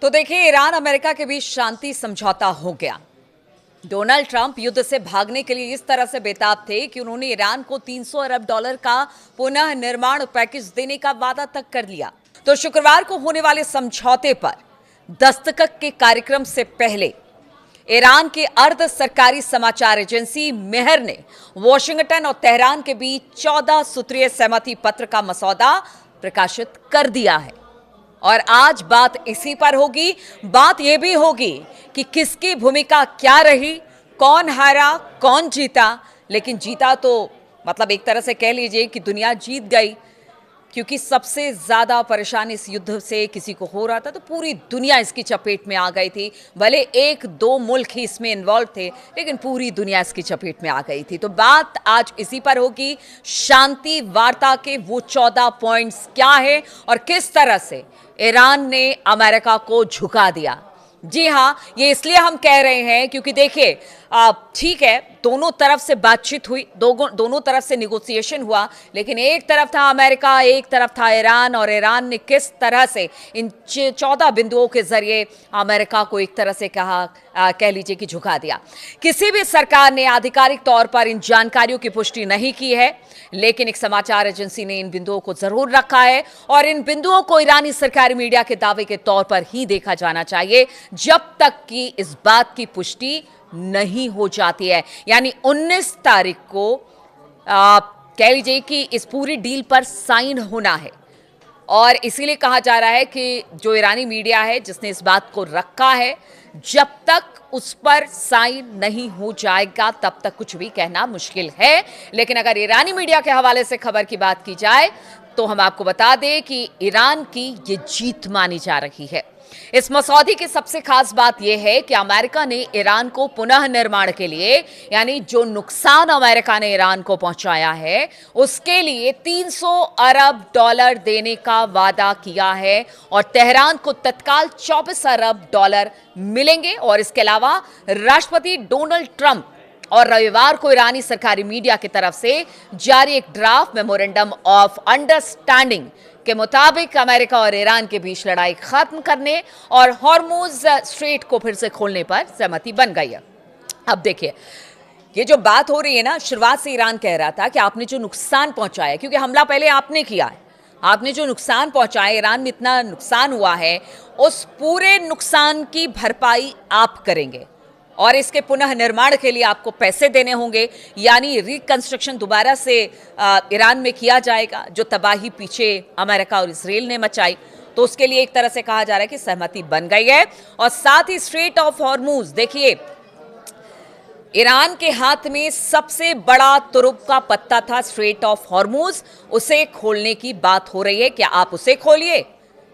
तो देखिए, Iran America के बीच शांति समझौता हो गया। डोनाल्ड ट्रंप युद्ध से भागने के लिए इस तरह से बेताब थे कि उन्होंने ईरान को 300 अरब डॉलर का पुनः निर्माण पैकेज देने का वादा तक कर लिया। तो शुक्रवार को होने वाले समझौते पर दस्तखत के कार्यक्रम से पहले ईरान के अर्ध सरकारी समाचार एजेंसी मेहर ने वॉशिंगटन और तेहरान के बीच 14 सूत्रीय सहमति पत्र का मसौदा प्रकाशित कर दिया है। और आज बात इसी पर होगी। बात यह भी होगी कि किसकी भूमिका क्या रही, कौन हारा, कौन जीता। लेकिन जीता तो मतलब एक तरह से कह लीजिए कि दुनिया जीत गई, क्योंकि सबसे ज्यादा परेशानी इस युद्ध से किसी को हो रहा था तो पूरी दुनिया इसकी चपेट में आ गई थी। भले एक दो मुल्क ही इसमें इन्वॉल्व थे, लेकिन पूरी दुनिया इसकी चपेट में आ गई थी। तो बात आज इसी पर होगी, शांति वार्ता के वो 14 पॉइंट्स क्या है और किस तरह से ईरान ने अमेरिका को झुका दिया। जी हां, ये इसलिए हम कह रहे हैं क्योंकि देखिए, ठीक है, दोनों तरफ से बातचीत हुई, दोनों तरफ से निगोसिएशन हुआ, लेकिन एक तरफ था अमेरिका, एक तरफ था ईरान। और ईरान ने किस तरह से इन 14 बिंदुओं के जरिए अमेरिका को एक तरह से कह लीजिए कि झुका दिया। किसी भी सरकार ने आधिकारिक तौर पर इन जानकारियों की पुष्टि नहीं की है, लेकिन एक समाचार एजेंसी ने इन बिंदुओं को जरूर रखा है और इन बिंदुओं को ईरानी सरकारी मीडिया के दावे के तौर पर ही देखा जाना चाहिए जब तक कि इस बात की पुष्टि नहीं हो जाती है। यानी 19 तारीख को कह लीजिए कि इस पूरी डील पर साइन होना है। और इसीलिए कहा जा रहा है कि जो ईरानी मीडिया है जिसने इस बात को रखा है, जब तक उस पर साइन नहीं हो जाएगा तब तक कुछ भी कहना मुश्किल है। लेकिन अगर ईरानी मीडिया के हवाले से खबर की बात की जाए तो हम आपको बता दें कि ईरान की ये जीत मानी जा रही है। इस मसौदे की सबसे खास बात यह है कि अमेरिका ने ईरान को पुनः निर्माण के लिए, यानी जो नुकसान अमेरिका ने ईरान को पहुंचाया है उसके लिए 300 अरब डॉलर देने का वादा किया है और तेहरान को तत्काल 24 अरब डॉलर मिलेंगे। और इसके अलावा राष्ट्रपति डोनाल्ड ट्रंप और रविवार को ईरानी सरकारी मीडिया की तरफ से जारी एक ड्राफ्ट मेमोरेंडम ऑफ अंडरस्टैंडिंग के मुताबिक अमेरिका और ईरान के बीच लड़ाई खत्म करने और हॉर्मुज स्ट्रेट को फिर से खोलने पर सहमति बन गई है। अब देखिए, ये जो बात हो रही है ना, शुरुआत से ईरान कह रहा था कि आपने जो नुकसान पहुंचाया, क्योंकि हमला पहले आपने किया है, आपने जो नुकसान पहुंचाया, ईरान में इतना नुकसान हुआ है, उस पूरे नुकसान की भरपाई आप करेंगे और इसके पुनः निर्माण के लिए आपको पैसे देने होंगे। यानी रिकंस्ट्रक्शन दोबारा से ईरान में किया जाएगा, जो तबाही पीछे अमेरिका और इजराइल ने मचाई। तो उसके लिए एक तरह से कहा जा रहा है कि सहमति बन गई है। और साथ ही स्ट्रेट ऑफ हॉर्मुज, देखिए, ईरान के हाथ में सबसे बड़ा तुरुप का पत्ता था स्ट्रेट ऑफ हॉर्मुज, उसे खोलने की बात हो रही है कि आप उसे खोलिए।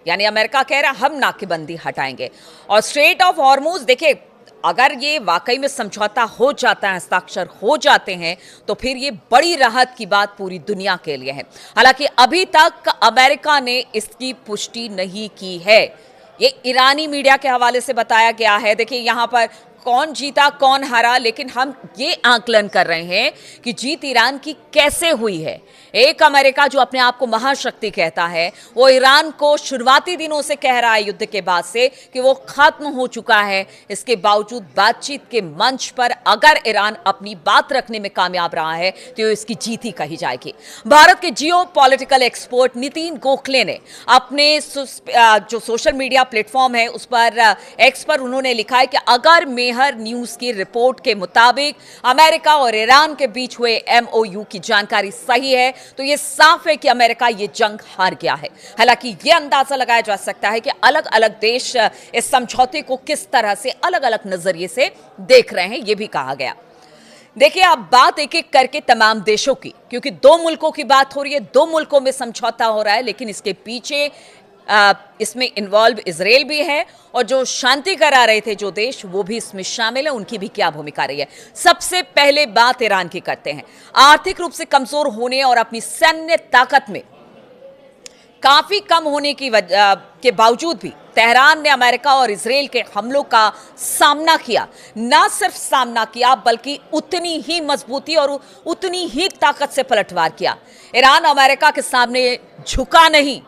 यानी अमेरिका कह रहा है हम नाकेबंदी हटाएंगे। और स्ट्रेट ऑफ हॉर्मुज, देखिए, अगर ये वाकई में समझौता हो जाता है, हस्ताक्षर हो जाते हैं, तो फिर ये बड़ी राहत की बात पूरी दुनिया के लिए है। हालांकि अभी तक अमेरिका ने इसकी पुष्टि नहीं की है, ये ईरानी मीडिया के हवाले से बताया गया है। देखिए, यहां पर कौन जीता कौन हारा, लेकिन हम ये आकलन कर रहे हैं कि जीत ईरान की कैसे हुई है। एक अमेरिका जो अपने आप को महाशक्ति कहता है, वो ईरान को शुरुआती दिनों से कह रहा है युद्ध के बाद से कि वो खत्म हो चुका है। इसके बावजूद बातचीत के मंच पर अगर ईरान अपनी बात रखने में कामयाब रहा है तो इसकी जीत ही कही जाएगी। भारत के जियो पॉलिटिकल एक्सपर्ट नितिन गोखले ने अपने जो सोशल मीडिया प्लेटफॉर्म है उस पर एक्स पर उन्होंने लिखा है कि अगर मेहर न्यूज की रिपोर्ट के मुताबिक अमेरिका और ईरान के बीच हुए MOU की जानकारी सही है तो यह साफ है कि अमेरिका ये जंग हार गया है। हालांकि यह अंदाजा लगाया जा सकता है कि अलग अलग देश इस समझौते को किस तरह से अलग अलग नजरिए से देख रहे हैं, यह भी कहा गया। देखिए, अब बात एक एक करके तमाम देशों की, क्योंकि दो मुल्कों की बात हो रही है, दो मुल्कों में समझौता हो रहा है, लेकिन इसके पीछे इसमें इन्वॉल्व इजराइल भी है और जो शांति करा रहे थे जो देश, वो भी इसमें शामिल है। उनकी भी क्या भूमिका रही है। सबसे पहले बात ईरान की करते हैं। आर्थिक रूप से कमजोर होने और अपनी सैन्य ताकत में काफी कम होने के बावजूद भी तेहरान ने अमेरिका और इजराइल के हमलों का सामना किया। ना सिर्फ सामना किया बल्कि उतनी ही मजबूती और उतनी ही ताकत से पलटवार किया। ईरान अमेरिका के सामने झुका नहीं,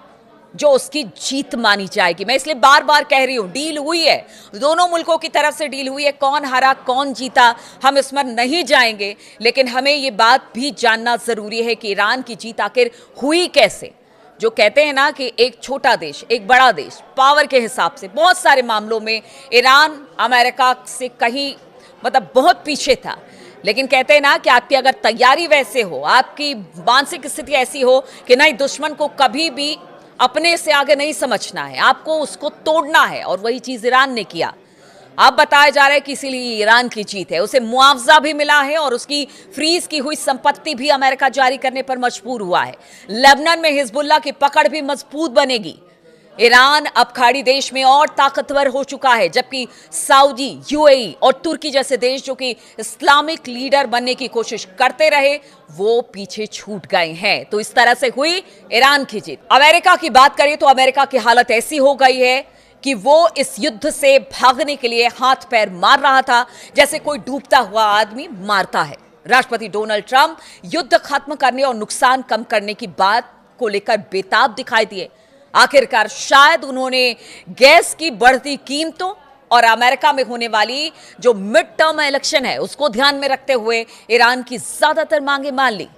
जो उसकी जीत मानी जाएगी। मैं इसलिए बार बार कह रही हूं, डील हुई है, दोनों मुल्कों की तरफ से डील हुई है। कौन हारा कौन जीता हम इसमें नहीं जाएंगे, लेकिन हमें ये बात भी जानना जरूरी है कि ईरान की जीत आखिर हुई कैसे। जो कहते हैं ना कि एक छोटा देश, एक बड़ा देश, पावर के हिसाब से बहुत सारे मामलों में ईरान अमेरिका से कहीं मतलब बहुत पीछे था, लेकिन कहते हैं ना कि आपकी अगर तैयारी वैसे हो, आपकी मानसिक स्थिति ऐसी हो कि नहीं, दुश्मन को कभी भी अपने से आगे नहीं समझना है, आपको उसको तोड़ना है, और वही चीज ईरान ने किया। अब बताया जा रहा है कि इसीलिए ईरान की जीत है। उसे मुआवजा भी मिला है और उसकी फ्रीज की हुई संपत्ति भी अमेरिका जारी करने पर मजबूर हुआ है। लेबनान में हिजबुल्लाह की पकड़ भी मजबूत बनेगी। ईरान अब खाड़ी देश में और ताकतवर हो चुका है, जबकि सऊदी, यूएई और तुर्की जैसे देश जो कि इस्लामिक लीडर बनने की कोशिश करते रहे, वो पीछे छूट गए हैं। तो इस तरह से हुई ईरान की जीत। अमेरिका की बात करें तो अमेरिका की हालत ऐसी हो गई है कि वो इस युद्ध से भागने के लिए हाथ पैर मार रहा था, जैसे कोई डूबता हुआ आदमी मारता है। राष्ट्रपति डोनाल्ड ट्रंप युद्ध खत्म करने और नुकसान कम करने की बात को लेकर बेताब दिखाई दिए। आखिरकार शायद उन्होंने गैस की बढ़ती कीमतों और अमेरिका में होने वाली जो मिड टर्म इलेक्शन है उसको ध्यान में रखते हुए ईरान की ज्यादातर मांगे मान ली।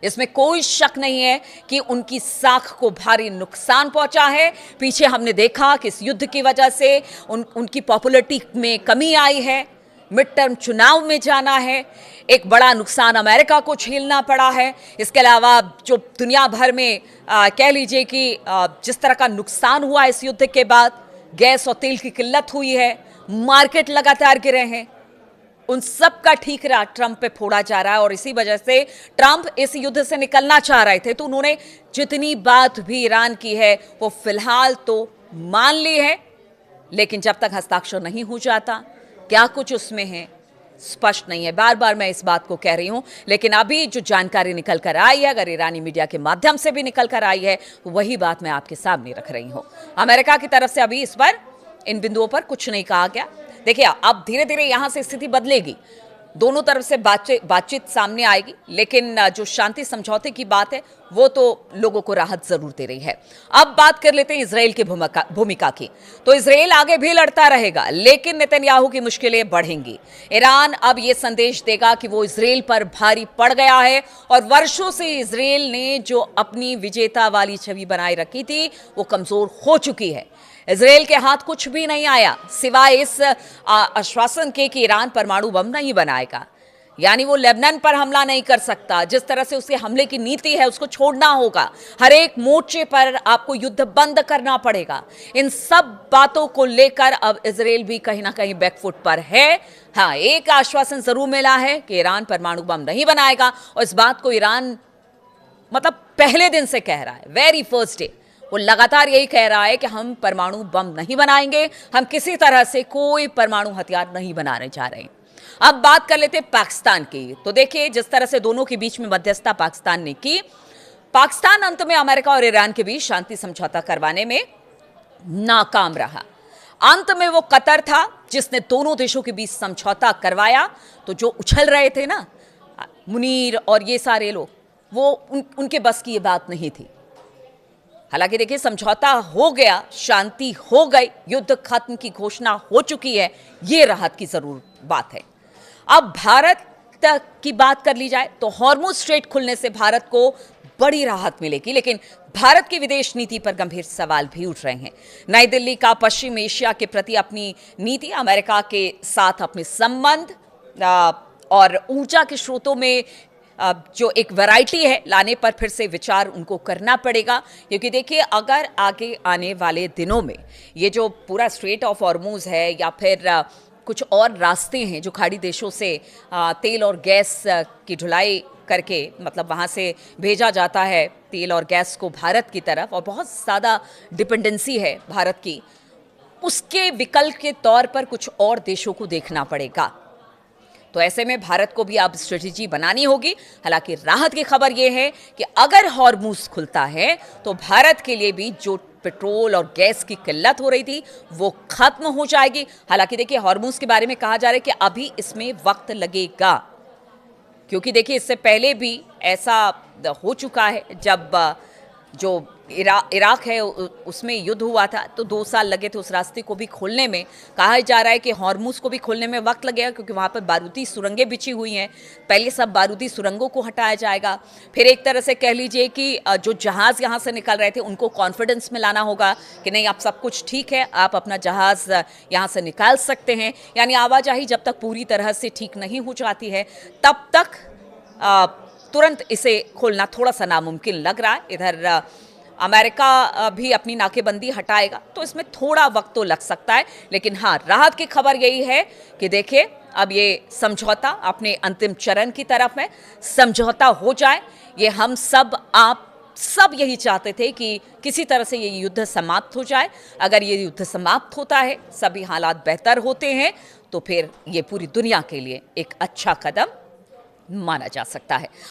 इसमें कोई शक नहीं है कि उनकी साख को भारी नुकसान पहुंचा है। पीछे हमने देखा कि इस युद्ध की वजह से उनकी पॉपुलैरिटी में कमी आई है, मिड टर्म चुनाव में जाना है, एक बड़ा नुकसान अमेरिका को झेलना पड़ा है। इसके अलावा जो दुनिया भर में कह लीजिए कि जिस तरह का नुकसान हुआ इस युद्ध के बाद, गैस और तेल की किल्लत हुई है, मार्केट लगातार गिरे हैं, उन सब का ठीकरा ट्रंप पे फोड़ा जा रहा है। और इसी वजह से ट्रंप इस युद्ध से निकलना चाह रहे थे, तो उन्होंने जितनी बात भी ईरान की है वो फिलहाल तो मान ली है, लेकिन जब तक हस्ताक्षर नहीं हो जाता क्या कुछ उसमें है स्पष्ट नहीं है। बार बार मैं इस बात को कह रही हूं, लेकिन अभी जो जानकारी निकल कर आई है, अगर ईरानी मीडिया के माध्यम से भी निकल कर आई है, तो वही बात मैं आपके सामने रख रही हूं। अमेरिका की तरफ से अभी इस पर इन बिंदुओं पर कुछ नहीं कहा गया। देखिए, अब धीरे धीरे यहां से स्थिति बदलेगी, दोनों तरफ से बातचीत सामने आएगी, लेकिन जो शांति समझौते की बात है वो तो लोगों को राहत जरूर दे रही है। अब बात कर लेते हैं इजराइल की भूमिका की। तो इजराइल आगे भी लड़ता रहेगा, लेकिन नेतन्याहू की मुश्किलें बढ़ेंगी। ईरान अब ये संदेश देगा कि वो इजराइल पर भारी पड़ गया है, और वर्षों से इजराइल ने जो अपनी विजेता वाली छवि बनाए रखी थी वो कमजोर हो चुकी है। इजराइल के हाथ कुछ भी नहीं आया सिवाय इस आश्वासन के कि ईरान परमाणु बम नहीं बनाएगा, यानी वो लेबनान पर हमला नहीं कर सकता। जिस तरह से उसके हमले की नीति है उसको छोड़ना होगा, हर एक मोर्चे पर आपको युद्ध बंद करना पड़ेगा। इन सब बातों को लेकर अब इजराइल भी कहीं ना कहीं बैकफुट पर है। हाँ, एक आश्वासन जरूर मिला है कि ईरान परमाणु बम नहीं बनाएगा, और इस बात को ईरान मतलब पहले दिन से कह रहा है, वेरी फर्स्ट डे वो लगातार यही कह रहा है कि हम परमाणु बम नहीं बनाएंगे, हम किसी तरह से कोई परमाणु हथियार नहीं बनाने जा रहे हैं। अब बात कर लेते हैं पाकिस्तान की। तो देखिए, जिस तरह से दोनों के बीच में मध्यस्थता पाकिस्तान ने की, पाकिस्तान अंत में अमेरिका और ईरान के बीच शांति समझौता करवाने में नाकाम रहा। अंत में वो कतर था जिसने दोनों देशों के बीच समझौता करवाया। तो जो उछल रहे थे ना मुनीर और ये सारे लोग, वो उनके बस की ये बात नहीं थी। हालांकि देखिए, समझौता हो गया, शांति हो गई, युद्ध खत्म की घोषणा हो चुकी है, ये राहत की जरूर बात है। अब भारत की बात कर ली जाए तो हॉर्मुज स्ट्रेट खुलने से भारत को बड़ी राहत मिलेगी, लेकिन भारत की विदेश नीति पर गंभीर सवाल भी उठ रहे हैं। नई दिल्ली का पश्चिम एशिया के प्रति अपनी नीति, अमेरिका के साथ अपने संबंध और ऊर्जा के स्रोतों में जो एक वैरायटी है लाने पर फिर से विचार उनको करना पड़ेगा। क्योंकि देखिए, अगर आगे आने वाले दिनों में ये जो पूरा स्ट्रेट ऑफ हॉर्मुज है या फिर कुछ और रास्ते हैं जो खाड़ी देशों से तेल और गैस की ढुलाई करके, मतलब वहाँ से भेजा जाता है तेल और गैस को भारत की तरफ, और बहुत ज़्यादा डिपेंडेंसी है भारत की, उसके विकल्प के तौर पर कुछ और देशों को देखना पड़ेगा। तो ऐसे में भारत को भी अब स्ट्रेटेजी बनानी होगी। हालांकि राहत की खबर यह है कि अगर हॉर्मुज खुलता है तो भारत के लिए भी जो पेट्रोल और गैस की किल्लत हो रही थी वो खत्म हो जाएगी। हालांकि देखिए, हॉर्मुज के बारे में कहा जा रहा है कि अभी इसमें वक्त लगेगा, क्योंकि देखिए इससे पहले भी ऐसा हो चुका है जब जो इराक है उसमें युद्ध हुआ था तो 2 साल लगे थे उस रास्ते को भी खोलने में। कहा जा रहा है कि हॉर्मुज को भी खोलने में वक्त लगेगा क्योंकि वहाँ पर बारूदी सुरंगें बिछी हुई हैं। पहले सब बारूदी सुरंगों को हटाया जाएगा, फिर एक तरह से कह लीजिए कि जो जहाज़ यहाँ से निकल रहे थे उनको कॉन्फिडेंस में लाना होगा कि नहीं, अब सब कुछ ठीक है, आप अपना जहाज़ यहाँ से निकाल सकते हैं। यानी आवाजाही जब तक पूरी तरह से ठीक नहीं हो जाती है तब तक तुरंत इसे खोलना थोड़ा सा नामुमकिन लग रहा है। इधर अमेरिका भी अपनी नाकेबंदी हटाएगा तो इसमें थोड़ा वक्त तो लग सकता है, लेकिन हाँ, राहत की खबर यही है कि देखिए अब ये समझौता अपने अंतिम चरण की तरफ है। समझौता हो जाए, ये हम सब आप सब यही चाहते थे कि किसी तरह से ये युद्ध समाप्त हो जाए। अगर ये युद्ध समाप्त होता है, सभी हालात बेहतर होते हैं, तो फिर ये पूरी दुनिया के लिए एक अच्छा कदम माना जा सकता है।